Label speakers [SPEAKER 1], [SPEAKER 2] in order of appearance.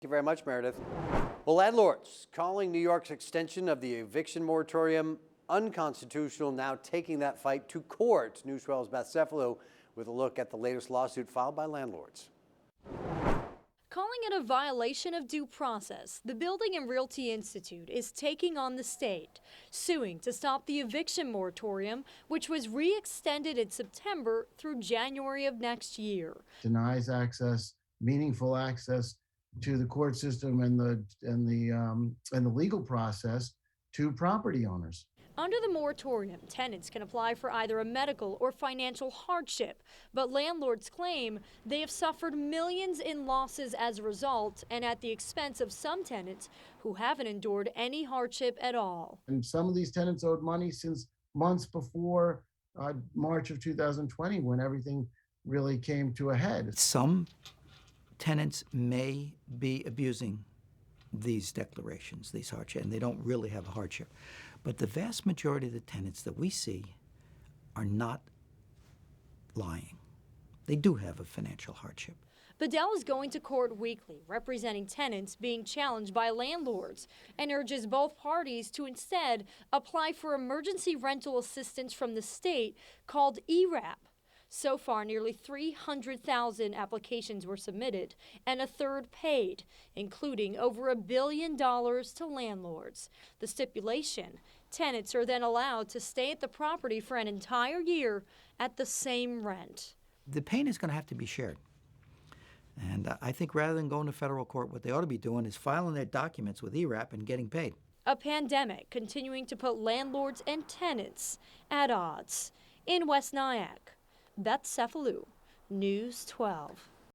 [SPEAKER 1] Thank you very much, Meredith. Well, landlords calling New York's extension of the eviction moratorium unconstitutional, now taking that fight to court. News 12's Beth Cefalu with a look at the latest lawsuit filed by landlords.
[SPEAKER 2] Calling it a violation of due process, the Building and Realty Institute is taking on the state, suing to stop the eviction moratorium, which was re-extended in September through January of next year.
[SPEAKER 3] Denies access, meaningful access to the court system and the legal process to property owners.
[SPEAKER 2] Under the moratorium, tenants can apply for either a medical or financial hardship, but landlords claim they have suffered millions in losses as a result, and at the expense of some tenants who haven't endured any hardship at all.
[SPEAKER 3] And some of these tenants owed money since months before March of 2020, when everything really came to a head.
[SPEAKER 4] Some tenants may be abusing these declarations, these hardship, and they don't really have a hardship. But the vast majority of the tenants that we see are not lying. They do have a financial hardship.
[SPEAKER 2] Bedell is going to court weekly, representing tenants being challenged by landlords, and urges both parties to instead apply for emergency rental assistance from the state called ERAP. So far, nearly 300,000 applications were submitted, and a third paid, including over $1 billion to landlords. The stipulation: tenants are then allowed to stay at the property for an entire year at the same rent.
[SPEAKER 4] The pain is going to have to be shared. And I think rather than going to federal court, what they ought to be doing is filing their documents with ERAP and getting paid.
[SPEAKER 2] A pandemic continuing to put landlords and tenants at odds. In West Nyack, Beth Cefalu, News 12.